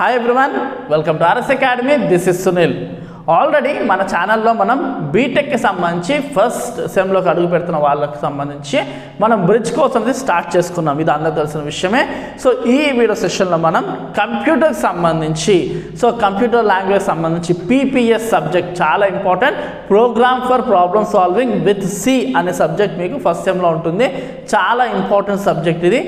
Hi everyone, welcome to RS Academy. This is Sunil. Already మన ఛానల్లో మనం బీటెక్కి సంబంధించి ఫస్ట్ సెమ్లోకి అడుగు పెడుతున్న వాళ్ళకి సంబంధించి మనం బ్రిడ్జ్ కోసం స్టార్ట్ చేసుకున్నాం. ఇది అందరూ తెలిసిన విషయమే. సో ఈ వీడియో సెషన్లో మనం కంప్యూటర్కి సంబంధించి కంప్యూటర్ లాంగ్వేజ్ సంబంధించి పీపీఎస్ సబ్జెక్ట్ చాలా important. Program for problem solving with C అనే సబ్జెక్ట్ మీకు ఫస్ట్ సెమ్లో ఉంటుంది. చాలా ఇంపార్టెంట్ సబ్జెక్ట్ ఇది,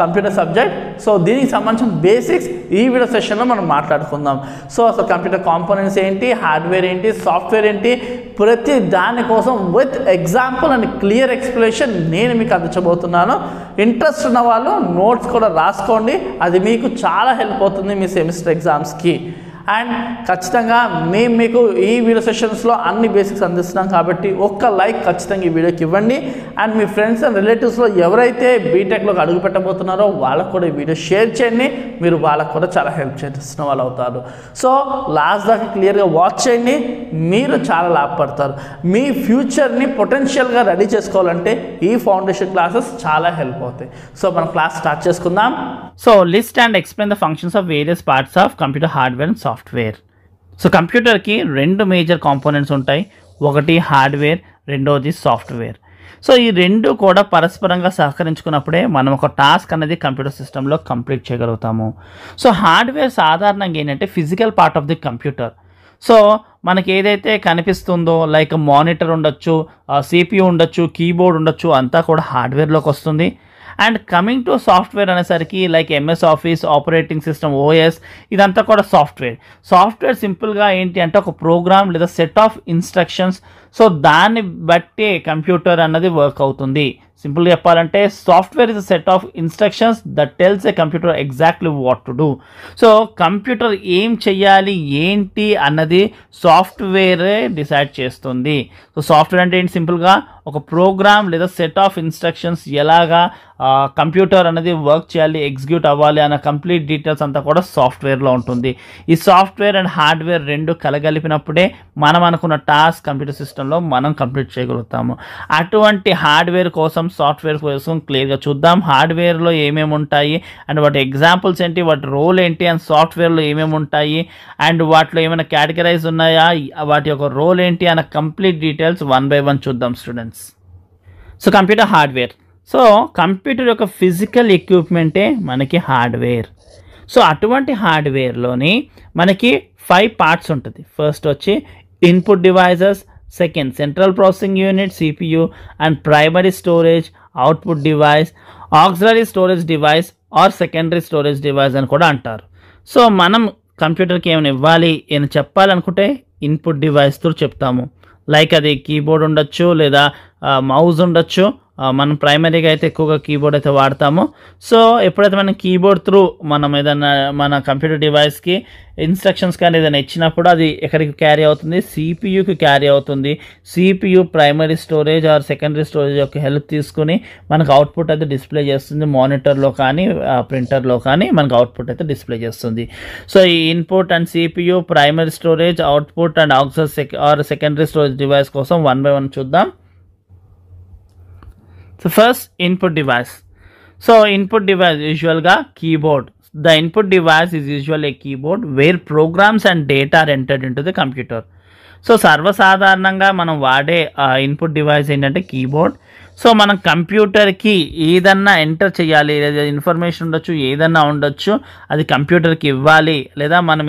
కంప్యూటర్ సబ్జెక్ట్. సో దీనికి సంబంధించిన బేసిక్స్ ఈ వీడియో సెషన్లో మనం మాట్లాడుకుందాం. సో అసలు కంప్యూటర్ కాంపోనెంట్స్ ఏంటి, హార్డ్వేర్ ఏంటి, సాఫ్ట్వేర్ ఏంటి, ప్రతి దానికోసం with example and clear explanation నేను మీకు అందించబోతున్నాను. ఇంట్రెస్ట్ ఉన్న వాళ్ళు నోట్స్ కూడా రాసుకోండి, అది మీకు చాలా హెల్ప్ అవుతుంది మీ సెమిస్టర్ ఎగ్జామ్స్కి. అండ్ ఖచ్చితంగా మేము మీకు ఈ వీడియో సెషన్స్లో అన్ని బేసిక్స్ అందిస్తున్నాం కాబట్టి ఒక్క లైక్ ఖచ్చితంగా ఈ వీడియోకి ఇవ్వండి. అండ్ మీ ఫ్రెండ్స్ అండ్ రిలేటివ్స్లో ఎవరైతే బీటెక్లోకి అడుగు పెట్టబోతున్నారో వాళ్ళకు కూడా ఈ వీడియో షేర్ చేయండి. మీరు వాళ్ళకు కూడా చాలా హెల్ప్ చేస్తున్న వాళ్ళు అవుతారు. సో లాస్ట్ దాకా క్లియర్గా వాచ్ చేయండి, మీరు చాలా లాభపడతారు. మీ ఫ్యూచర్ని పొటెన్షియల్గా రెడీ చేసుకోవాలంటే ఈ ఫౌండేషన్ క్లాసెస్ చాలా హెల్ప్ అవుతాయి. సో మనం క్లాస్ స్టార్ట్ చేసుకుందాం. So list and explain the functions of various parts of computer hardware and software. So కంప్యూటర్కి రెండు మేజర్ కాంపోనెంట్స్ ఉంటాయి. ఒకటి హార్డ్వేర్, రెండోది సాఫ్ట్వేర్. సో ఈ రెండు కూడా పరస్పరంగా సహకరించుకున్నప్పుడే మనం ఒక టాస్క్ అనేది కంప్యూటర్ సిస్టంలో కంప్లీట్ చేయగలుగుతాము. సో హార్డ్వేర్ సాధారణంగా ఏంటంటే physical part of the computer. So మనకి ఏదైతే కనిపిస్తుందో లైక్ మానిటర్ ఉండొచ్చు, సిపియు ఉండొచ్చు, కీబోర్డ్ ఉండొచ్చు, అంతా కూడా హార్డ్వేర్లోకి వస్తుంది. అండ్ కమింగ్ టు సాఫ్ట్వేర్ అనేసరికి like MS office, operating system, OS, ఇదంతా కూడా సాఫ్ట్వేర్. సాఫ్ట్వేర్ సింపుల్గా ఏంటి అంటే ఒక ప్రోగ్రామ్ లేదా సెట్ ఆఫ్ ఇన్స్ట్రక్షన్స్. సో దాన్ని బట్టి కంప్యూటర్ అన్నది వర్క్ అవుతుంది. సింపుల్గా చెప్పాలంటే software is a set of instructions that tells a computer exactly what to do. So computer ఏం చెయ్యాలి ఏంటి అన్నది సాఫ్ట్వేరే డిసైడ్ చేస్తుంది. సో సాఫ్ట్వేర్ అంటే ఏంటి, సింపుల్గా ఒక ప్రోగ్రామ్ లేదా సెట్ ఆఫ్ ఇన్స్ట్రక్షన్స్ ఎలాగా కంప్యూటర్ అనేది వర్క్ చేయాలి, ఎగ్జిక్యూట్ అవ్వాలి అన్న కంప్లీట్ డీటెయిల్స్ అంతా కూడా సాఫ్ట్వేర్లో ఉంటుంది. ఈ సాఫ్ట్వేర్ అండ్ హార్డ్వేర్ రెండు కలగలిపినప్పుడే మనం అనుకున్న టాస్క్ కంప్యూటర్ సిస్టంలో మనం కంప్లీట్ చేయగలుగుతాము. అటువంటి హార్డ్వేర్ కోసం సాఫ్ట్వేర్ కోసం క్లియర్గా చూద్దాం. హార్డ్వేర్లో ఏమేమి ఉంటాయి అండ్ వాటి ఎగ్జాంపుల్స్ ఏంటి, వాటి రోల్ ఏంటి, అండ్ సాఫ్ట్వేర్లో ఏమేమి ఉంటాయి అండ్ వాటిలో ఏమైనా కేటగరైజ్ ఉన్నాయా, వాటి యొక్క రోల్ ఏంటి అన్న complete details one by one చూద్దాం students. So computer hardware. So computer యొక్క ఫిజికల్ ఎక్విప్మెంటే మనకి హార్డ్వేర్. సో అటువంటి హార్డ్వేర్లోని మనకి 5 పార్ట్స్ ఉంటుంది. ఫస్ట్ వచ్చి input devices, second central processing unit CPU, and primary storage, output device, auxiliary storage device or secondary storage device అని కూడా అంటారు. సో మనం కంప్యూటర్కి ఏమైనా ఇవ్వాలి అని చెప్పాలనుకుంటే ఇన్పుట్ డివైస్తో చెప్తాము. లైక్ అది కీబోర్డ్ ఉండొచ్చు లేదా మౌజ్ ఉండొచ్చు. మనం ప్రైమరీగా అయితే ఎక్కువగా కీబోర్డ్ అయితే వాడతాము. సో ఎప్పుడైతే మనం కీబోర్డ్ త్రూ మనం ఏదైనా మన కంప్యూటర్ డివైస్కి ఇన్స్ట్రక్షన్స్ కానీ ఏదైనా ఇచ్చినప్పుడు అది ఎక్కడికి క్యారీ అవుతుంది, సిపియుకి క్యారీ అవుతుంది. CPU primary storage or secondary storage యొక్క హెల్ప్ తీసుకుని మనకు అవుట్పుట్ అయితే డిస్ప్లే చేస్తుంది. మానిటర్లో కానీ ప్రింటర్లో కానీ మనకు అవుట్పుట్ అయితే డిస్ప్లే చేస్తుంది. సో ఈ input and CPU, primary storage, output and auxiliary or secondary storage device కోసం వన్ బై వన్ చూద్దాం. So first input device. So input device usually keyboard. The input device is usually a keyboard where programs and data are entered into the computer. So సర్వసాధారణంగా మనం వాడే input device ఏంటంటే keyboard. So మనం కంప్యూటర్కి ఏదన్నా enter చేయాలి, లేదా information ఉండొచ్చు, ఏదన్నా ఉండొచ్చు, అది కంప్యూటర్కి ఇవ్వాలి, లేదా మనం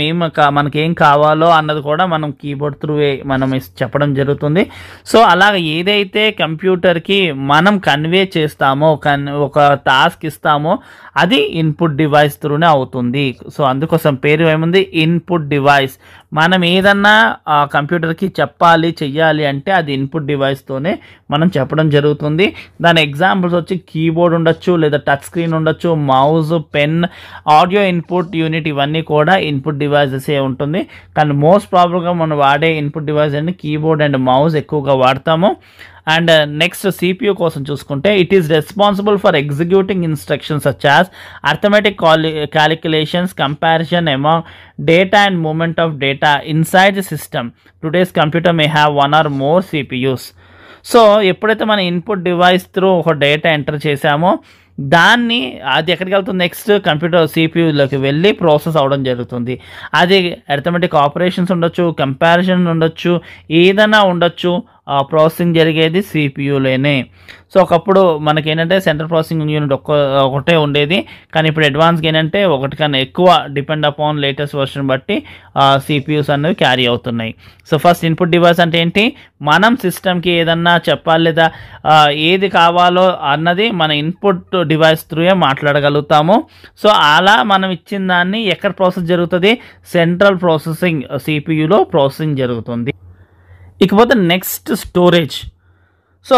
మనకేం కావాలో అన్నది కూడా మనం కీబోర్డ్ త్రూ మనం చెప్పడం జరుగుతుంది. సో అలాగ ఏదైతే కంప్యూటర్కి మనం కన్వే చేస్తామో, ఒక టాస్క్ ఇస్తామో అది ఇన్పుట్ డివైస్ త్రూనే అవుతుంది. సో అందుకోసం పేరు ఏముంది, ఇన్పుట్ డివైస్. మనం ఏదన్నా కంప్యూటర్కి చెప్పాలి, చెయ్యాలి అంటే అది ఇన్పుట్ డివైస్తోనే మనం చెప్పడం జరుగుతుంది. దాని ఎగ్జాంపుల్స్ వచ్చి కీబోర్డ్ ఉండొచ్చు, లేదా టచ్ స్క్రీన్ ఉండొచ్చు, మౌజ్, పెన్, ఆడియో ఇన్పుట్ యూనిట్, ఇవన్నీ కూడా ఇన్పుట్ డివైజెసే ఉంటుంది. కానీ మోస్ట్ ప్రాబబ్గా మనం వాడే ఇన్పుట్ డివైస్ అంటే కీబోర్డ్ అండ్ మౌజ్ ఎక్కువగా వాడతాము. అండ్ నెక్స్ట్ సిపియు కోసం చూసుకుంటే it is responsible for executing instructions such as arithmetic calculations, comparison among data and movement of data inside the system. Today's computer may have 1 or more CPUs. So ఎప్పుడైతే మన input device through ఒక data enter చేసామో దాన్ని అది ఎక్కడికి వెళ్తుంది, next computer సిపియూలోకి వెళ్ళి process అవ్వడం జరుగుతుంది. అది అర్థమెటిక్ ఆపరేషన్స్ ఉండొచ్చు, కంపారిజన్ ఉండొచ్చు, ఏదైనా ఉండొచ్చు, ప్రాసెసింగ్ జరిగేది సిపియూలోనే. సో ఒకప్పుడు మనకి ఏంటంటే సెంట్రల్ ప్రాసెసింగ్ యూనిట్ ఒకటే ఉండేది, కానీ ఇప్పుడు అడ్వాన్స్గా ఏంటంటే ఒకటి కన్నా ఎక్కువ డిపెండ్ అపాన్ లేటెస్ట్ వర్షన్ బట్టి సిపియూస్ అనేవి క్యారీ అవుతున్నాయి. సో ఫస్ట్ ఇన్పుట్ డివైస్ అంటే ఏంటి, మనం సిస్టమ్కి ఏదన్నా చెప్పాలి లేదా ఏది కావాలో అన్నది మన ఇన్పుట్ డివైస్ త్రూయే మాట్లాడగలుగుతాము. సో అలా మనం ఇచ్చిన దాన్ని ఎక్కడ ప్రాసెస్ జరుగుతుంది, సెంట్రల్ ప్రాసెసింగ్ సిపియూలో ప్రాసెసింగ్ జరుగుతుంది. ఇకపోతే నెక్స్ట్ స్టోరేజ్. సో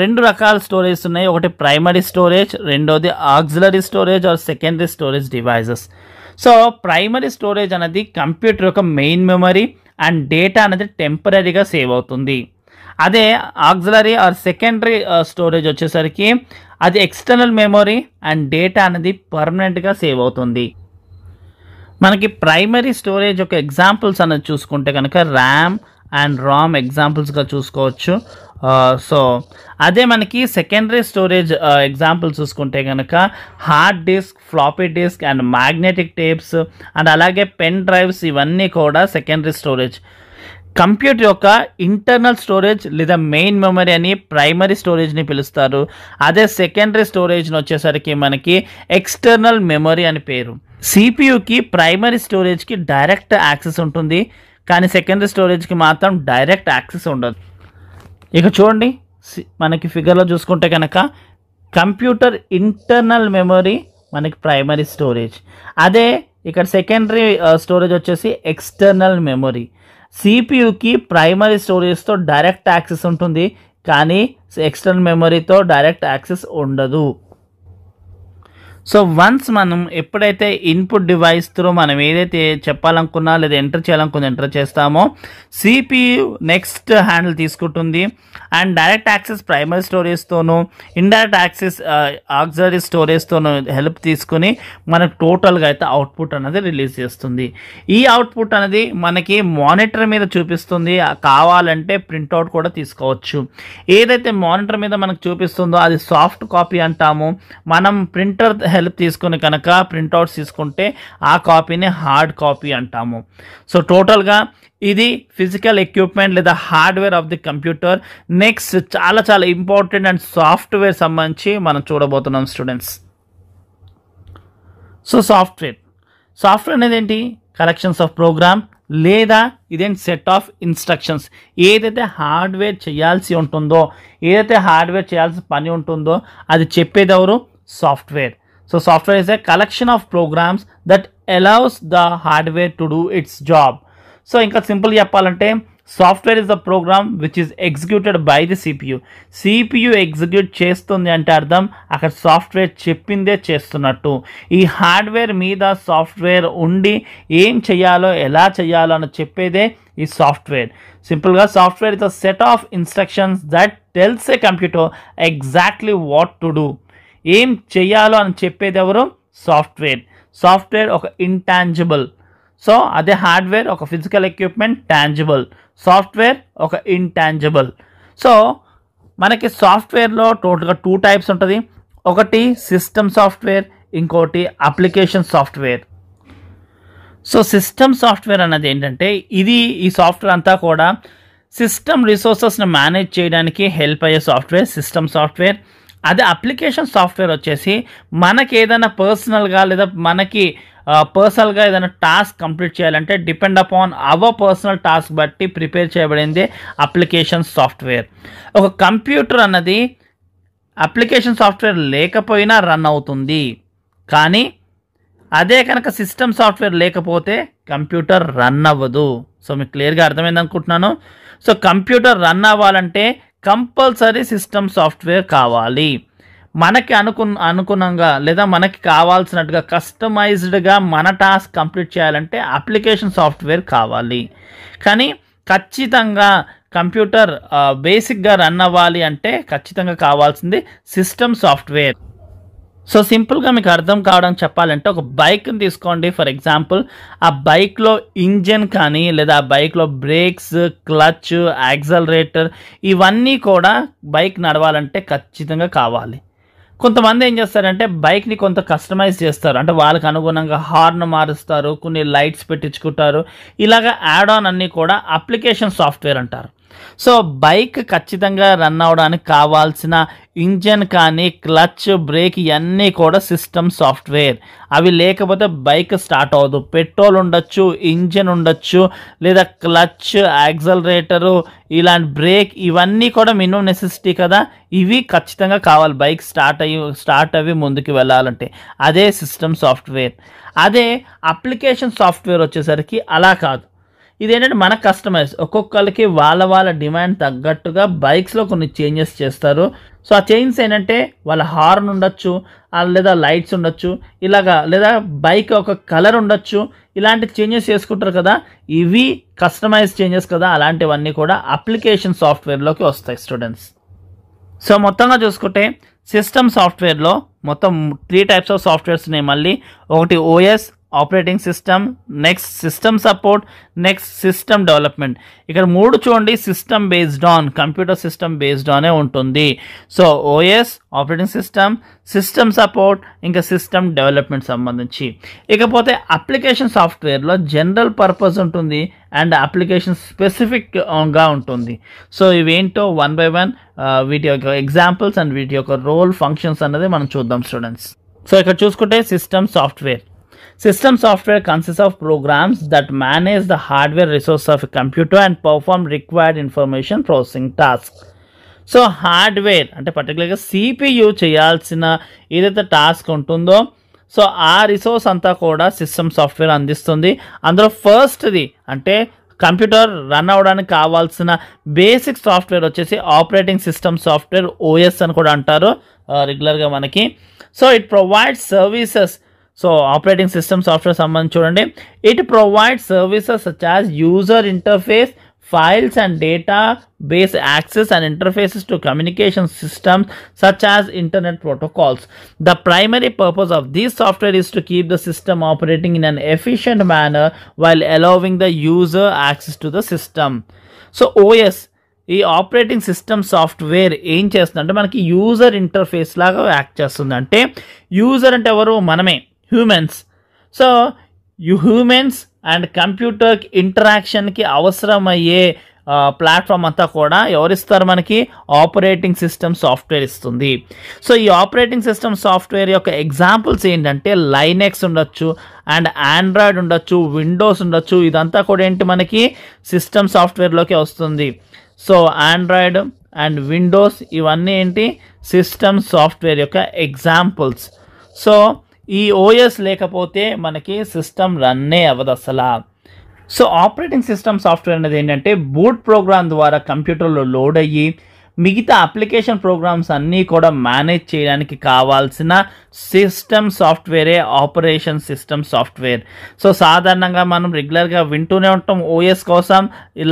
రెండు రకాల స్టోరేజ్ ఉన్నాయి, ఒకటి ప్రైమరీ స్టోరేజ్, రెండోది auxiliary storage or secondary storage devices. So primary storage అనేది కంప్యూటర్ యొక్క మెయిన్ మెమరీ అండ్ డేటా అనేది టెంపరీగా సేవ్ అవుతుంది. అదే ఆక్సిలరీ ఆర్ సెకండరీ స్టోరేజ్ వచ్చేసరికి అది ఎక్స్టర్నల్ మెమరీ అండ్ డేటా అనేది పర్మనెంట్గా సేవ్ అవుతుంది. మనకి ప్రైమరీ స్టోరేజ్ యొక్క ఎగ్జాంపుల్స్ అనేది చూసుకుంటే కనుక ర్యామ్ అండ్ రామ్ ఎగ్జాంపుల్స్గా చూసుకోవచ్చు. సో అదే మనకి సెకండరీ స్టోరేజ్ ఎగ్జాంపుల్ చూసుకుంటే కనుక hard disk, floppy disk and magnetic tapes and అలాగే పెన్ డ్రైవ్స్, ఇవన్నీ కూడా సెకండరీ స్టోరేజ్. కంప్యూటర్ యొక్క ఇంటర్నల్ స్టోరేజ్ లేదా మెయిన్ మెమరీ అని ప్రైమరీ స్టోరేజ్ని పిలుస్తారు. అదే సెకండరీ స్టోరేజ్ని వచ్చేసరికి మనకి ఎక్స్టర్నల్ మెమరీ అని పేరు. సిపియుకి ప్రైమరీ స్టోరేజ్కి డైరెక్ట్ యాక్సెస్ ఉంటుంది, కానీ సెకండరీ స్టోరేజ్కి మాత్రం డైరెక్ట్ యాక్సెస్ ఉండదు. ఇక చూడండి, మనకి ఫిగర్లో చూసుకుంటే కనుక కంప్యూటర్ ఇంటర్నల్ మెమరీ మనకి ప్రైమరీ స్టోరేజ్, అదే ఇక్కడ సెకండరీ స్టోరేజ్ వచ్చేసి ఎక్స్టర్నల్ మెమరీ. సిపియుకి ప్రైమరీ స్టోరేజ్తో డైరెక్ట్ యాక్సెస్ ఉంటుంది, కానీ ఎక్స్టర్నల్ మెమరీతో డైరెక్ట్ యాక్సెస్ ఉండదు. సో వన్స్ మనం ఎప్పుడైతే ఇన్పుట్ డివైస్ త్రూ మనం ఏదైతే చెప్పాలనుకున్నా లేదా ఎంటర్ చేయాలనుకున్నా ఎంటర్ చేస్తామో సిపియు నెక్స్ట్ హ్యాండిల్ తీసుకుంటుంది అండ్ డైరెక్ట్ యాక్సెస్ ప్రైమరీ స్టోరేజ్తోనూ ఇండైరెక్ట్ యాక్సెస్ ఆక్సిలరీ స్టోరేజ్తోనూ హెల్ప్ తీసుకుని మనకు టోటల్గా అయితే అవుట్పుట్ అనేది రిలీజ్ చేస్తుంది. ఈ అవుట్పుట్ అనేది మనకి మానిటర్ మీద చూపిస్తుంది, కావాలంటే ప్రింట్అవుట్ కూడా తీసుకోవచ్చు. ఏదైతే మానిటర్ మీద మనకు చూపిస్తుందో అది సాఫ్ట్ కాపీ అంటాము. మనం ప్రింటర్ హెల్ప్ తీసుకుని కనుక ప్రింట్అవుట్స్ తీసుకుంటే ఆ కాపీని హార్డ్ కాపీ అంటాము. సో టోటల్గా ఇది ఫిజికల్ ఎక్విప్మెంట్ లేదా hardware of the computer. Next చాలా చాలా ఇంపార్టెంట్ అండ్ సాఫ్ట్వేర్ సంబంధించి మనం చూడబోతున్నాం స్టూడెంట్స్. సో సాఫ్ట్వేర్ అనేది ఏంటి, కలెక్షన్స్ ఆఫ్ ప్రోగ్రామ్ లేదా ఇదేంటి సెట్ ఆఫ్ ఇన్స్ట్రక్షన్స్. ఏదైతే హార్డ్వేర్ చేయాల్సి ఉంటుందో, ఏదైతే హార్డ్వేర్ చేయాల్సిన పని ఉంటుందో అది చెప్పేది ఎవరు, software. So software is a collection of programs that allows the hardware to do its job. So ఇంకా సింపుల్ చెప్పాలంటే software is the program which is executed by the CPU. CPU execute చేస్తుంది అంటే అర్థం అక్కడ సాఫ్ట్వేర్ చెప్పిందే చేస్తున్నట్టు. ఈ hardware మీద సాఫ్ట్వేర్ ఉండి ఏం చేయాలో ఎలా చేయాలో అని చెప్పేదే ఈ సాఫ్ట్వేర్. సింపుల్గా software is a set of instructions that tells a computer exactly what to do. ఏం చెయ్యాలో అని చెప్పేది ఎవరు, సాఫ్ట్వేర్ ఒక ఇంటాంజిబుల్. సో అదే హార్డ్వేర్ ఒక ఫిజికల్ ఎక్విప్మెంట్ టాంజిబుల్, సాఫ్ట్వేర్ ఒక ఇంటాంజిబుల్. సో మనకి సాఫ్ట్వేర్లో టోటల్గా 2 టైప్స్ ఉంటుంది. ఒకటి సిస్టమ్ సాఫ్ట్వేర్, ఇంకోటి application software. So system software అన్నది ఏంటంటే ఈ సాఫ్ట్వేర్ అంతా కూడా సిస్టమ్ రిసోర్సెస్ని మేనేజ్ చేయడానికి హెల్ప్ అయ్యే సాఫ్ట్వేర్ సిస్టమ్ సాఫ్ట్వేర్. అదే అప్లికేషన్ సాఫ్ట్వేర్ వచ్చేసి మనకి ఏదైనా పర్సనల్గా లేదా మనకి పర్సనల్గా ఏదైనా టాస్క్ కంప్లీట్ చేయాలంటే depend upon our personal task బట్టి ప్రిపేర్ చేయబడింది అప్లికేషన్ సాఫ్ట్వేర్. ఒక కంప్యూటర్ అన్నది అప్లికేషన్ సాఫ్ట్వేర్ లేకపోయినా రన్ అవుతుంది, కానీ అదే కనుక సిస్టమ్ సాఫ్ట్వేర్ లేకపోతే కంప్యూటర్ రన్ అవ్వదు. సో మీకు క్లియర్గా అర్థమైంది అనుకుంటున్నాను. సో కంప్యూటర్ రన్ అవ్వాలంటే కంపల్సరీ సిస్టమ్ సాఫ్ట్వేర్ కావాలి. మనకి అనుగుణంగా లేదా మనకి కావాల్సినట్టుగా కస్టమైజ్డ్గా మన టాస్క్ కంప్లీట్ చేయాలంటే అప్లికేషన్ సాఫ్ట్వేర్ కావాలి. కానీ ఖచ్చితంగా కంప్యూటర్ బేసిక్గా రన్ అవ్వాలి అంటే ఖచ్చితంగా కావాల్సింది సిస్టమ్ సాఫ్ట్వేర్. సో సింపుల్గా మీకు అర్థం కావడం చెప్పాలంటే ఒక బైక్ని తీసుకోండి. ఫర్ ఎగ్జాంపుల్ ఆ బైక్లో ఇంజిన్ కానీ లేదా ఆ బైక్లో బ్రేక్స్, క్లచ్, యాక్సలరేటర్ ఇవన్నీ కూడా బైక్ నడవాలంటే ఖచ్చితంగా కావాలి. కొంతమంది ఏం చేస్తారంటే బైక్ని కొంత కస్టమైజ్ చేస్తారు, అంటే వాళ్ళకి అనుగుణంగా హార్న్ మారుస్తారు, కొన్ని లైట్స్ పెట్టించుకుంటారు. ఇలాగ యాడ్ ఆన్ అన్నీ కూడా అప్లికేషన్ సాఫ్ట్వేర్ అంటారు. సో బైక్ ఖచ్చితంగా రన్ అవడానికి కావాల్సిన ఇంజన్ కానీ క్లచ్ బ్రేక్ ఇవన్నీ కూడా సిస్టమ్ సాఫ్ట్వేర్. అవి లేకపోతే బైక్ స్టార్ట్ అవ్వదు. పెట్రోల్ ఉండొచ్చు, ఇంజన్ ఉండొచ్చు, లేదా క్లచ్, యాక్సలరేటరు, ఇలాంటి బ్రేక్ ఇవన్నీ కూడా మినిమం నెసెసిటీ కదా. ఇవి ఖచ్చితంగా కావాలి బైక్ స్టార్ట్ అవి ముందుకు వెళ్ళాలంటే. అదే సిస్టమ్ సాఫ్ట్వేర్. అదే అప్లికేషన్ సాఫ్ట్వేర్ వచ్చేసరికి అలా కాదు. ఇదేంటంటే మన కస్టమైజ్, ఒక్కొక్కరికి వాళ్ళ డిమాండ్ తగ్గట్టుగా బైక్స్లో కొన్ని చేంజెస్ చేస్తారు. సో ఆ చేంజెస్ ఏంటంటే వాళ్ళ హార్న్ ఉండొచ్చు, లేదా లైట్స్ ఉండొచ్చు, ఇలాగా, లేదా బైక్ ఒక కలర్ ఉండొచ్చు, ఇలాంటి చేంజెస్ చేసుకుంటారు కదా. ఇవి కస్టమైజ్ చేంజెస్ కదా. అలాంటివన్నీ కూడా అప్లికేషన్ సాఫ్ట్వేర్లోకి వస్తాయి స్టూడెంట్స్. సో మొత్తంగా చూసుకుంటే సిస్టమ్ సాఫ్ట్వేర్లో మొత్తం 3 టైప్స్ ఆఫ్ సాఫ్ట్వేర్స్ ఉన్నాయి. మళ్ళీ ఒకటి OS, operating system, next system support, next system development. ఇక్కడ 3 చూడండి, system based on, computer system based ఆనే ఉంటుంది. So OS, operating system, system support, ఇంకా సిస్టమ్ డెవలప్మెంట్ సంబంధించి. ఇకపోతే అప్లికేషన్ సాఫ్ట్వేర్లో జనరల్ పర్పస్ ఉంటుంది అండ్ అప్లికేషన్ స్పెసిఫిక్గా ఉంటుంది. సో ఇవేంటో 1 by 1 వీటి యొక్క ఎగ్జాంపుల్స్ అండ్ వీటి యొక్క రోల్, ఫంక్షన్స్ అనేది మనం చూద్దాం స్టూడెంట్స్. సో ఇక్కడ చూసుకుంటే system software. System software consists of programs that manage the hardware resources of a computer and perform required information processing tasks. So hardware అంటే పర్టికులర్గా CPU చేయాల్సిన ఏదైతే టాస్క్ ఉంటుందో, సో ఆ రిసోర్స్ అంతా కూడా సిస్టమ్ సాఫ్ట్వేర్ అందిస్తుంది. అందులో ఫస్ట్ది అంటే కంప్యూటర్ రన్ అవ్వడానికి కావాల్సిన బేసిక్ సాఫ్ట్వేర్ వచ్చేసి ఆపరేటింగ్ సిస్టమ్ సాఫ్ట్వేర్, ఓఎస్ అని కూడా అంటారు రెగ్యులర్గా మనకి. So it provides services. So operating system software సంబంధించి చూడండి, it provide services such as user interface, files and data base access and interfaces to communication systems such as internet protocols. The primary purpose of this software is to keep the system operating in an efficient manner while allowing the user access to the system. So OS, ఈ operating system software ఏం చేస్తుందంటే మనకి user interface లాగా act చేస్తుంది. అంటే user అంటే ఎవరు? మనమే, humans. So humans and computer ఇంటరాక్షన్కి అవసరమయ్యే ప్లాట్ఫామ్ అంతా కూడా ఎవరిస్తారు మనకి? ఆపరేటింగ్ సిస్టమ్ సాఫ్ట్వేర్ ఇస్తుంది. సో ఈ ఆపరేటింగ్ సిస్టమ్ సాఫ్ట్వేర్ యొక్క ఎగ్జాంపుల్స్ ఏంటంటే లైనెక్స్ ఉండొచ్చు, అండ్ ఆండ్రాయిడ్ ఉండొచ్చు, విండోస్ ఉండొచ్చు. ఇదంతా కూడా ఏంటి మనకి సిస్టమ్ సాఫ్ట్వేర్లోకి వస్తుంది. సో ఆండ్రాయిడ్ అండ్ విండోస్ ఇవన్నీ ఏంటి? సిస్టమ్ సాఫ్ట్వేర్ యొక్క ఎగ్జాంపుల్స్. సో ఈ ఓఎస్ లేకపోతే మనకి సిస్టమ్ రన్నే అవ్వదు అసలు. సో ఆపరేటింగ్ సిస్టమ్ సాఫ్ట్వేర్ అనేది ఏంటంటే బూట్ ప్రోగ్రామ్ ద్వారా కంప్యూటర్లో లోడ్ అయ్యి మిగతా అప్లికేషన్ ప్రోగ్రామ్స్ అన్నీ కూడా మేనేజ్ చేయడానికి కావాల్సిన సిస్టమ్ సాఫ్ట్వేరే ఆపరేషన్ సిస్టమ్ సాఫ్ట్వేర్. సో సాధారణంగా మనం రెగ్యులర్గా వింటూనే ఉంటాం ఓఎస్ కోసం,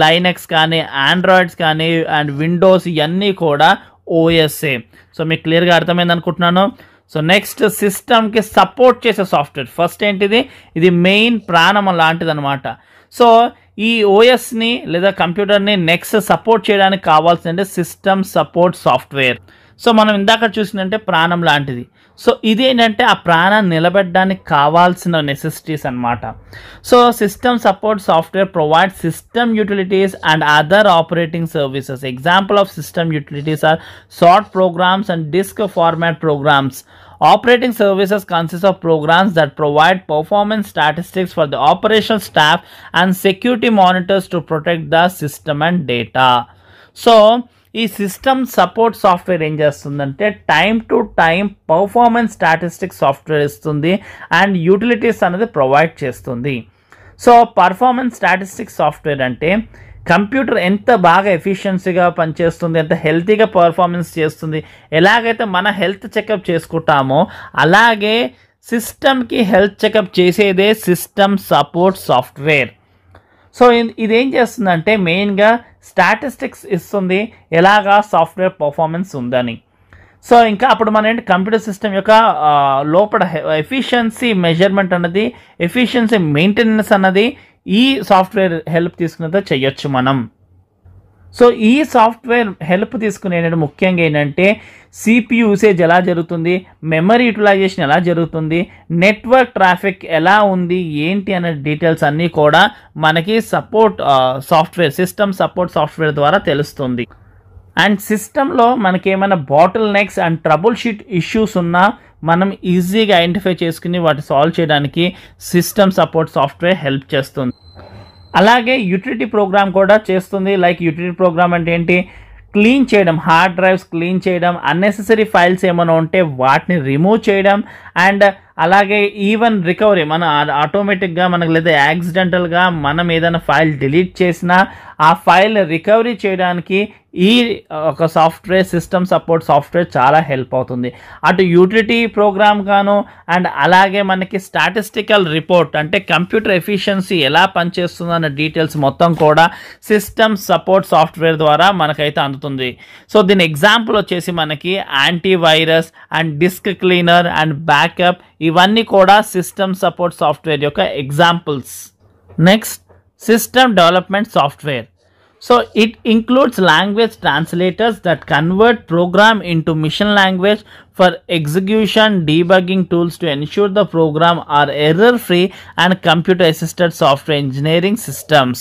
లైనెక్స్ కానీ, ఆండ్రాయిడ్స్ కానీ, అండ్ విండోస్ ఇవన్నీ కూడా ఓఎస్ఏ. సో మీకు క్లియర్గా అర్థమైంది అనుకుంటున్నాను. సో నెక్స్ట్ సిస్టమ్కి సపోర్ట్ చేసే సాఫ్ట్వేర్. ఫస్ట్ ఏంటిది? ఇది మెయిన్ ప్రాణం లాంటిది అనమాట. సో ఈ ఓఎస్ని లేదా కంప్యూటర్ని నెక్స్ట్ సపోర్ట్ చేయడానికి కావాల్సిందంటే సిస్టమ్ సపోర్ట్ సాఫ్ట్వేర్. సో మనం ఇందాక చూసిందంటే ప్రాణం లాంటిది. సో ఇదేంటంటే ఆ ప్రాణాన్ని నిలబెట్టడానికి కావాల్సిన నెసెసిటీస్ అనమాట. So system support software provide system utilities and other operating services. Example of system utilities are sort programs and disk format programs. Operating services consist of programs that provide performance statistics for the operational staff and security monitors to protect the system and data. So ఈ system support software ఏం చేస్తుందంటే time to time performance statistics software ఇస్తుంది and utilities అనేది provide చేస్తుంది. So performance statistics software అంటే computer ఎంత బాగా ఎఫిషియన్సీగా పనిచేస్తుంది, ఎంత హెల్తీగా పర్ఫార్మెన్స్ చేస్తుంది. ఎలాగైతే మన హెల్త్ చెకప్ చేసుకుంటామో అలాగే సిస్టమ్కి హెల్త్ చెకప్ చేసేదే సిస్టమ్ సపోర్ట్ సాఫ్ట్వేర్. సో ఇదేం చేస్తుందంటే మెయిన్గా స్టాటిస్టిక్స్ ఇస్తుంది ఎలాగా సాఫ్ట్వేర్ పర్ఫార్మెన్స్ ఉందని. సో ఇంకా అప్పుడు మన ఏంటి కంప్యూటర్ సిస్టమ్ యొక్క లోపల ఎఫిషియన్సీ మెజర్మెంట్ అన్నది, ఎఫిషియన్సీ మెయింటెనెన్స్ అన్నది ఈ సాఫ్ట్వేర్ హెల్ప్ తీసుకున్నదో చేయొచ్చు మనం. సో ఈ సాఫ్ట్వేర్ హెల్ప్ తీసుకుని ఏంటంటే ముఖ్యంగా ఏంటంటే CPU యూసేజ్ ఎలా జరుగుతుంది, మెమరీ యూటిలైజేషన్ ఎలా జరుగుతుంది, నెట్వర్క్ ట్రాఫిక్ ఎలా ఉంది ఏంటి అనే డీటెయిల్స్ అన్నీ కూడా మనకి సిస్టమ్ సపోర్ట్ సాఫ్ట్వేర్ ద్వారా తెలుస్తుంది. అండ్ సిస్టంలో మనకి ఏమైనా bottle next and trouble sheet issues ఉన్నా మనం ఈజీగా ఐడెంటిఫై చేసుకుని వాటి సాల్వ్ చేయడానికి సిస్టమ్ సపోర్ట్ సాఫ్ట్వేర్ హెల్ప్ చేస్తుంది. అలాగే యూటిలిటీ ప్రోగ్రామ్ కూడా చేస్తుంది. లైక్ యూటిలిటీ ప్రోగ్రామ్ అంటే ఏంటి, క్లీన్ చేయడం, హార్డ్ డ్రైవ్స్ క్లీన్ చేయడం, అన్నెసెసరీ ఫైల్స్ ఏమైనా ఉంటే వాటిని రిమూవ్ చేయడం, అండ్ అలాగే ఈవెన్ రికవరీ మన ఆటోమేటిక్గా మనకు లేదా యాక్సిడెంటల్గా మనం ఏదైనా ఫైల్ డిలీట్ చేసినా ఆ ఫైల్ రికవరీ చేయడానికి ఈ ఒక సాఫ్ట్వేర్ సిస్టమ్ సపోర్ట్ సాఫ్ట్వేర్ చాలా హెల్ప్ అవుతుంది. అటు యూటిలిటీ ప్రోగ్రామ్ గాను అండ్ అలాగే మనకి స్టాటిస్టికల్ రిపోర్ట్ అంటే కంప్యూటర్ ఎఫిషియన్సీ ఎలా పనిచేస్తుందో అన్న డీటెయిల్స్ మొత్తం కూడా సిస్టమ్ సపోర్ట్ సాఫ్ట్వేర్ ద్వారా మనకైతే అందుతుంది. సో దీని ఎగ్జాంపుల్ వచ్చేసి మనకి antivirus and disk cleaner and backup ఇవన్నీ కూడా సిస్టమ్ సపోర్ట్ సాఫ్ట్వేర్ యొక్క examples. Next, system development software. So it includes language translators that convert program into mission language for execution, debugging tools to ensure the program are error free and computer assisted software engineering systems.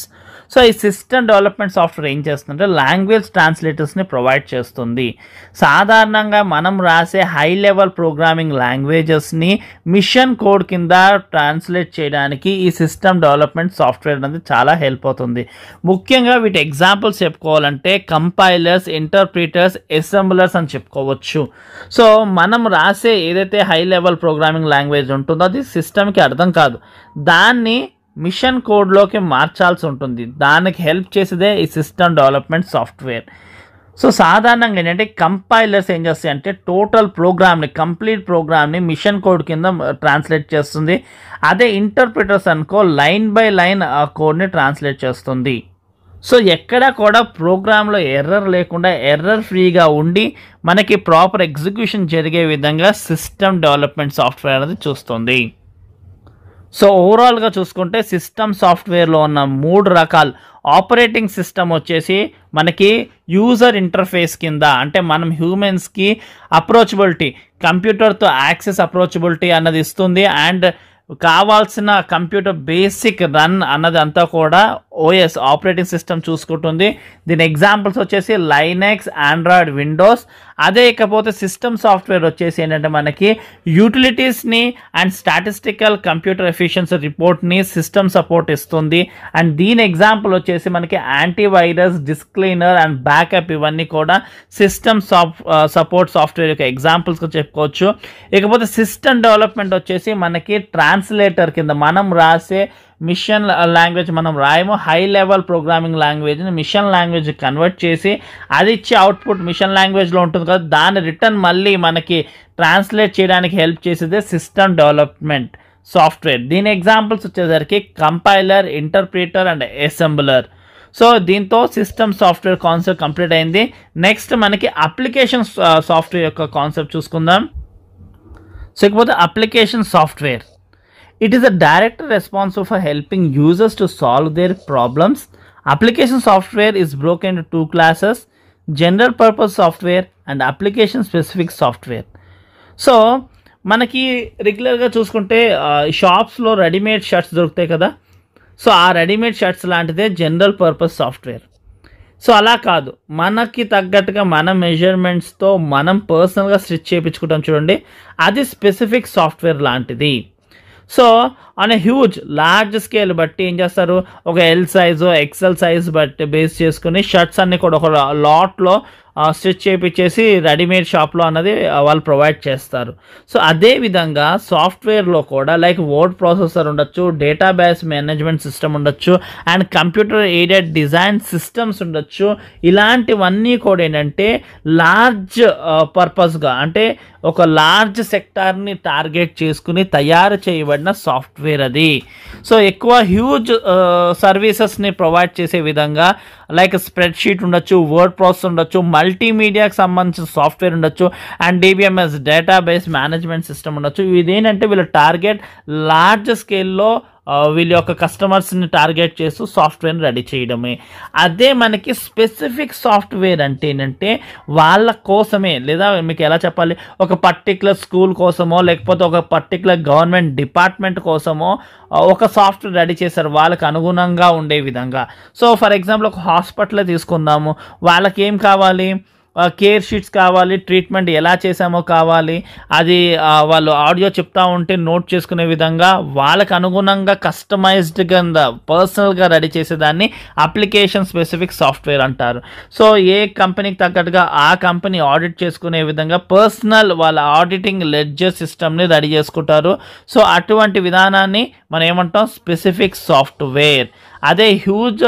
So ఈ system development software ఏం చేస్తుందంటే language ట్రాన్స్లేటర్స్ని provide చేస్తుంది. సాధారణంగా మనం రాసే high level programming లాంగ్వేజెస్ని machine code కింద ట్రాన్స్లేట్ చేయడానికి ఈ సిస్టమ్ డెవలప్మెంట్ సాఫ్ట్వేర్ అనేది చాలా హెల్ప్ అవుతుంది. ముఖ్యంగా వీటి ఎగ్జాంపుల్స్ చెప్పుకోవాలంటే కంపైలర్స్, ఇంటర్ప్రిటర్స్, అసెంబ్లర్స్ అని చెప్పుకోవచ్చు. సో మనం రాసే ఏదైతే హై లెవెల్ ప్రోగ్రామింగ్ లాంగ్వేజ్ ఉంటుందో అది సిస్టమ్కి అర్థం కాదు, దాన్ని మిషన్ కోడ్లోకి మార్చాల్సి ఉంటుంది. దానికి హెల్ప్ చేసేదే ఈ సిస్టమ్ డెవలప్మెంట్ సాఫ్ట్వేర్. సో సాధారణంగా ఏంటంటే కంపైలర్స్ ఏం చేస్తాయి అంటే టోటల్ ప్రోగ్రామ్ని, కంప్లీట్ ప్రోగ్రామ్ని మిషన్ కోడ్ కింద ట్రాన్స్లేట్ చేస్తుంది. అదే ఇంటర్ప్రిటర్స్ అనుకో లైన్ బై లైన్ ఆ కోడ్ని ట్రాన్స్లేట్ చేస్తుంది. సో ఎక్కడ కూడా ప్రోగ్రాంలో ఎర్రర్ లేకుండా ఎర్రర్ ఫ్రీగా ఉండి మనకి ప్రాపర్ ఎగ్జిక్యూషన్ జరిగే విధంగా సిస్టమ్ డెవలప్మెంట్ సాఫ్ట్వేర్ అనేది చూస్తుంది. సో ఓవరాల్గా చూసుకుంటే సిస్టమ్ సాఫ్ట్వేర్లో ఉన్న 3 రకాలు. ఆపరేటింగ్ సిస్టమ్ వచ్చేసి మనకి యూజర్ ఇంటర్ఫేస్ కింద, అంటే మనం హ్యూమన్స్కి అప్రోచబిలిటీ, కంప్యూటర్తో యాక్సెస్ అప్రోచబిలిటీ అన్నది ఇస్తుంది. అండ్ కావాల్సిన కంప్యూటర్ బేసిక్ రన్ అన్నది అంతా కూడా ఓఎస్ ఆపరేటింగ్ సిస్టమ్ చూసుకుంటుంది. దీని ఎగ్జాంపుల్స్ వచ్చేసి లైనెక్స్, ఆండ్రాయిడ్, విండోస్. అదే ఇకపోతే సిస్టమ్ సాఫ్ట్వేర్ వచ్చేసి ఏంటంటే మనకి యూటిలిటీస్ని అండ్ స్టాటిస్టికల్ కంప్యూటర్ ఎఫిషియన్సీ రిపోర్ట్ని సిస్టమ్ సపోర్ట్ ఇస్తుంది. అండ్ దీని ఎగ్జాంపుల్ వచ్చేసి మనకి antivirus, disk cleaner and backup ఇవన్నీ కూడా సిస్టమ్ సపోర్ట్ సాఫ్ట్వేర్ యొక్క ఎగ్జాంపుల్స్గా చెప్పుకోవచ్చు. ఇకపోతే సిస్టమ్ డెవలప్మెంట్ వచ్చేసి మనకి ట్రాన్స్లేటర్ కింద మనం రాసే మిషన్ లాంగ్వేజ్ మనం రాయము, హై లెవెల్ ప్రోగ్రామింగ్ లాంగ్వేజ్ని మిషన్ లాంగ్వేజ్ కన్వర్ట్ చేసి అది ఇచ్చే అవుట్పుట్ మిషన్ లాంగ్వేజ్లో ఉంటుంది కదా, దాన్ని రిటర్న్ మళ్ళీ మనకి ట్రాన్స్లేట్ చేయడానికి హెల్ప్ చేసేదే సిస్టమ్ డెవలప్మెంట్ సాఫ్ట్వేర్. దీని ఎగ్జాంపుల్స్ వచ్చేసరికి compiler, interpreter and assembler. So దీంతో సిస్టమ్ సాఫ్ట్వేర్ కాన్సెప్ట్ కంప్లీట్ అయింది. నెక్స్ట్ మనకి అప్లికేషన్ సాఫ్ట్వేర్ యొక్క కాన్సెప్ట్ చూసుకుందాం. సో ఇకపోతే application software. It is a directly responsible for helping users to solve their problems. Application software is broken into 2 classes: general purpose software and application specific software. So మనకి రెగ్యులర్గా చూసుకుంటే షాప్స్లో readymade shirts దొరుకుతాయి కదా, so ఆ readymade shirts లాంటిదే general purpose software. So అలా కాదు, మనకి తగ్గట్టుగా మన మెజర్మెంట్స్తో మనం పర్సనల్గా స్టిచ్ చేయించుకుంటాం చూడండి, అది స్పెసిఫిక్ సాఫ్ట్వేర్ లాంటిది. So on huge large scale బట్టి ఏం చేస్తారు, ఒక ఎల్ సైజు, ఎక్సెల్ సైజ్ బట్టి బేస్ చేసుకుని షర్ట్స్ అన్నీ కూడా ఒక లాట్లో స్టిచ్ చేయించేసి రెడీమేడ్ షాప్లో అన్నది వాళ్ళు ప్రొవైడ్ చేస్తారు. సో అదేవిధంగా సాఫ్ట్వేర్లో కూడా లైక్ వర్డ్ ప్రాసెసర్ ఉండొచ్చు, డేటాబేస్ మేనేజ్మెంట్ సిస్టమ్ ఉండొచ్చు, and computer aided design systems ఉండొచ్చు. ఇలాంటివన్నీ కూడా ఏంటంటే లార్జ్ పర్పస్గా, అంటే ఒక లార్జ్ సెక్టార్ని టార్గెట్ చేసుకుని తయారు చేయబడిన సాఫ్ట్వేర్ అది. సో ఎక్కువ హ్యూజ్ సర్వీసెస్ని ప్రొవైడ్ చేసే విధంగా లైక్ స్ప్రెడ్ షీట్ ఉండొచ్చు, వర్డ్ ప్రాసెస్ ఉండొచ్చు, మల్టీమీడియాకి సంబంధించిన సాఫ్ట్వేర్ ఉండొచ్చు, and DBMS database management system ఉండొచ్చు. ఇదేంటంటే వీళ్ళ టార్గెట్ లార్జ్ స్కేల్లో వీళ్ళ యొక్క కస్టమర్స్ని టార్గెట్ చేస్తూ సాఫ్ట్వేర్ని రెడీ చేయడమే. అదే మనకి స్పెసిఫిక్ సాఫ్ట్వేర్ అంటే ఏంటంటే వాళ్ళ కోసమే, లేదా మీకు ఎలా చెప్పాలి, ఒక పర్టికులర్ స్కూల్ కోసమో లేకపోతే ఒక పర్టికులర్ గవర్నమెంట్ డిపార్ట్మెంట్ కోసమో ఒక సాఫ్ట్వేర్ రెడీ చేశారు వాళ్ళకి అనుగుణంగా ఉండే విధంగా. సో ఫర్ ఎగ్జాంపుల్ ఒక హాస్పిటల్ తీసుకుందాము, వాళ్ళకి ఏం కావాలి, కేర్ షీట్స్ కావాలి, ట్రీట్మెంట్ ఎలా చేసామో కావాలి, అది వాళ్ళు ఆడియో చెప్తా ఉంటే నోట్ చేసుకునే విధంగా వాళ్ళకు అనుగుణంగా కస్టమైజ్డ్గా పర్సనల్గా రెడీ చేసేదాన్ని అప్లికేషన్ స్పెసిఫిక్ సాఫ్ట్వేర్ అంటారు. సో ఏ కంపెనీకి తగ్గట్టుగా ఆ కంపెనీ ఆడిట్ చేసుకునే విధంగా పర్సనల్ వాళ్ళ ఆడిటింగ్ లెడ్జర్ సిస్టమ్ని రెడీ చేసుకుంటారు. సో అటువంటి విధానాన్ని మనం ఏమంటాం, స్పెసిఫిక్ సాఫ్ట్వేర్. అదే హ్యూజ్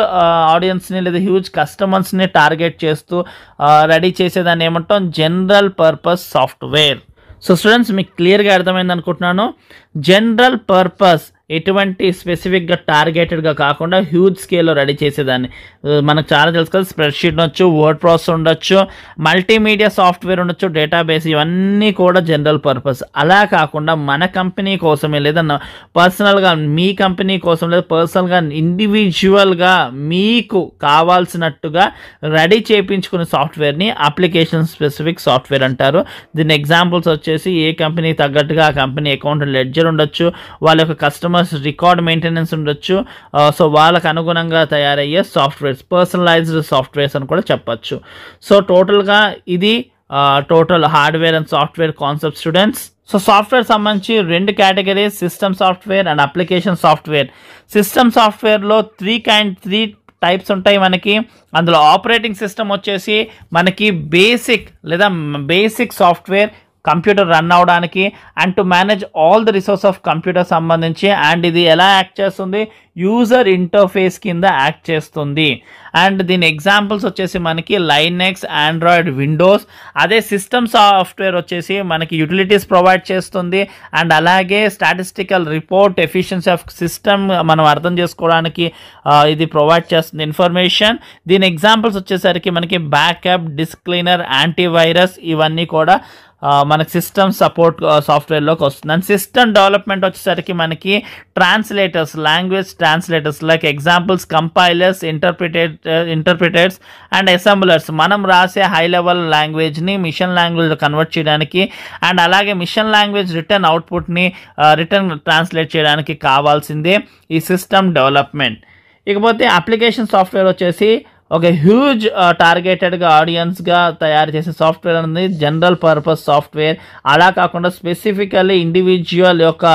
ఆడియన్స్ని లేదా హ్యూజ్ కస్టమర్స్ని టార్గెట్ చేస్తూ రెడీ చేసేదాన్ని ఏమంటాం, general purpose software. So students మీకు క్లియర్గా అర్థమైంది అనుకుంటున్నాను. జనరల్ పర్పస్ ఎటువంటి స్పెసిఫిక్గా టార్గెటెడ్గా కాకుండా హ్యూజ్ స్కేల్లో రెడీ చేసేదాన్ని మనకు చాలా తెలుసు కదా, స్ప్రెడ్షీట్ ఉండొచ్చు, వర్డ్ ప్రాసెస్ ఉండొచ్చు, మల్టీమీడియా సాఫ్ట్వేర్ ఉండొచ్చు, డేటాబేస్, ఇవన్నీ కూడా జనరల్ పర్పస్. అలా కాకుండా మన కంపెనీ కోసమే లేదా పర్సనల్గా మీ కంపెనీ కోసం లేదా పర్సనల్గా ఇండివిజువల్గా మీకు కావాల్సినట్టుగా రెడీ చేయించుకునే సాఫ్ట్వేర్ని అప్లికేషన్ స్పెసిఫిక్ సాఫ్ట్వేర్ అంటారు. దీని ఎగ్జాంపుల్స్ వచ్చేసి ఏ కంపెనీకి తగ్గట్టుగా ఆ కంపెనీ అకౌంట్ లెడ్జర్ ఉండొచ్చు, వాళ్ళ యొక్క కస్టమర్ రికార్డ్ మెయింటెనెన్స్ ఉండొచ్చు. సో వాళ్ళకు అనుగుణంగా తయారయ్యే సాఫ్ట్వేర్స్, పర్సనలైజ్డ్ సాఫ్ట్వేర్స్ అని కూడా చెప్పచ్చు. సో టోటల్గా ఇది total hardware and software concept students. So software సంబంధించి రెండు categories, system software and application software. System సాఫ్ట్వేర్లో త్రీ టైప్స్ ఉంటాయి మనకి. అందులో ఆపరేటింగ్ సిస్టమ్ వచ్చేసి మనకి బేసిక్ సాఫ్ట్వేర్ కంప్యూటర్ రన్ అవడానికి and to manage all the resource of computer సంబంధించి, అండ్ ఇది ఎలా యాక్ట్ చేస్తుంది, యూజర్ ఇంటర్ఫేస్ కింద యాక్ట్ చేస్తుంది. అండ్ దీని ఎగ్జాంపుల్స్ వచ్చేసి మనకి లైనెక్స్, ఆండ్రాయిడ్, విండోస్. అదే సిస్టమ్ సాఫ్ట్వేర్ వచ్చేసి మనకి యూటిలిటీస్ ప్రొవైడ్ చేస్తుంది అండ్ అలాగే statistical report, efficiency of system మనం అర్థం చేసుకోవడానికి ఇది ప్రొవైడ్ చేస్తుంది ఇన్ఫర్మేషన్. దీని ఎగ్జాంపుల్స్ వచ్చేసరికి మనకి బ్యాకప్, డిస్క్ క్లీనర్, యాంటీవైరస్, ఇవన్నీ కూడా మనకి సిస్టమ్ సపోర్ట్ సాఫ్ట్వేర్లోకి వస్తుంది. అండ్ సిస్టమ్ డెవలప్మెంట్ వచ్చేసరికి మనకి translators, language translators like examples compilers, interpreters and assemblers. మనం రాసే హై లెవెల్ లాంగ్వేజ్ని మిషన్ లాంగ్వేజ్లో కన్వర్ట్ చేయడానికి అండ్ అలాగే మిషన్ లాంగ్వేజ్ రిటర్న్ అవుట్పుట్ని రిటర్న్ ట్రాన్స్లేట్ చేయడానికి కావాల్సిందే ఈ సిస్టమ్ డెవలప్మెంట్. ఇకపోతే అప్లికేషన్ సాఫ్ట్వేర్ వచ్చేసి ఒక హ్యూజ్ టార్గెటెడ్గా ఆడియన్స్గా తయారు చేసే సాఫ్ట్వేర్ అనేది జనరల్ పర్పస్ సాఫ్ట్వేర్. అలా కాకుండా స్పెసిఫికల్లీ ఇండివిజువల్ యొక్క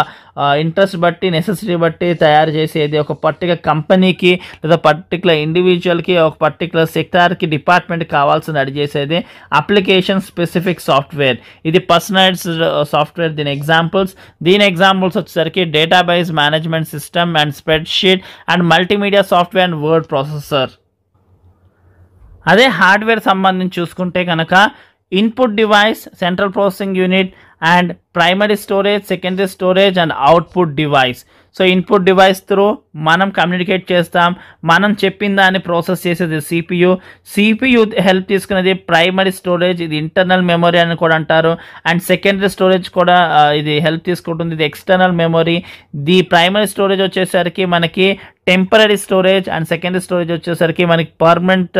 ఇంట్రెస్ట్ బట్టి, నెసెసిటీ బట్టి తయారు చేసేది, ఒక పర్టికులర్ కంపెనీకి లేదా పర్టికులర్ ఇండివిజువల్కి, ఒక పర్టికులర్ సెక్టార్కి, డిపార్ట్మెంట్కి కావాల్సింది రెడీ చేసేది అప్లికేషన్ స్పెసిఫిక్ సాఫ్ట్వేర్. ఇది పర్సనలైజ్డ్ సాఫ్ట్వేర్. దీని ఎగ్జాంపుల్స్ వచ్చేసరికి database management system and spreadsheet and multimedia software and word processor. అదే హార్డ్వేర్ సంబంధించి చూసుకుంటే కనుక input device, central processing unit and primary storage, secondary storage and output device. So input device through మనం communicate చేస్తాం, మనం చెప్పిన దాన్ని ప్రాసెస్ చేసేది సిపియు హెల్ప్ తీసుకునేది ప్రైమరీ స్టోరేజ్, ఇది ఇంటర్నల్ మెమరీ అని కూడా అంటారు. అండ్ సెకండరీ స్టోరేజ్ కూడా ఇది హెల్ప్ తీసుకుంటుంది, ఇది external memory. The primary storage వచ్చేసరికి మనకి temporary storage and secondary storage వచ్చేసరికి మనకి పర్మనెంట్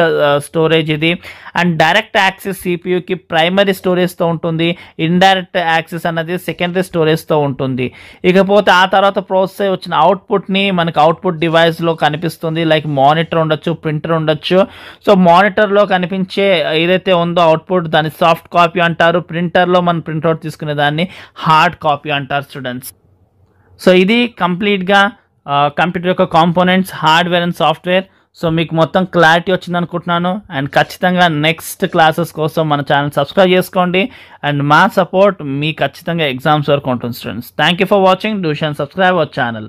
స్టోరేజ్ ఇది. అండ్ డైరెక్ట్ యాక్సెస్ సిపియుకి ప్రైమరీ స్టోరేజ్తో ఉంటుంది, ఇండైరెక్ట్ యాక్సెస్ అన్నది సెకండరీ స్టోరేజ్తో ఉంటుంది. ఇకపోతే ఆ తర్వాత ప్రాసెస్ వచ్చిన అవుట్పుట్ని మనకి అవుట్పుట్ డివైస్లో కనిపిస్తుంది, లైక్ మానిటర్ ఉండొచ్చు, ప్రింటర్ ఉండొచ్చు. సో మానిటర్లో కనిపించే ఏదైతే ఉందో అవుట్పుట్, దాన్ని సాఫ్ట్ కాపీ అంటారు. ప్రింటర్లో మనం ప్రింట్అవుట్ తీసుకునే దాన్ని హార్డ్ కాపీ అంటారు స్టూడెంట్స్. సో ఇది కంప్లీట్గా కంప్యూటర్ యొక్క components, hardware and software. So మీకు మొత్తం క్లారిటీ వచ్చింది అనుకుంటున్నాను. అండ్ ఖచ్చితంగా నెక్స్ట్ క్లాసెస్ కోసం మన ఛానల్ సబ్స్క్రైబ్ చేసుకోండి. అండ్ మా సపోర్ట్ మీ ఖచ్చితంగా ఎగ్జామ్స్ వరకు ఉంటుంది students. Thank you for watching. Do షన్ సబ్స్క్రైబ్ అవర్ ఛానల్.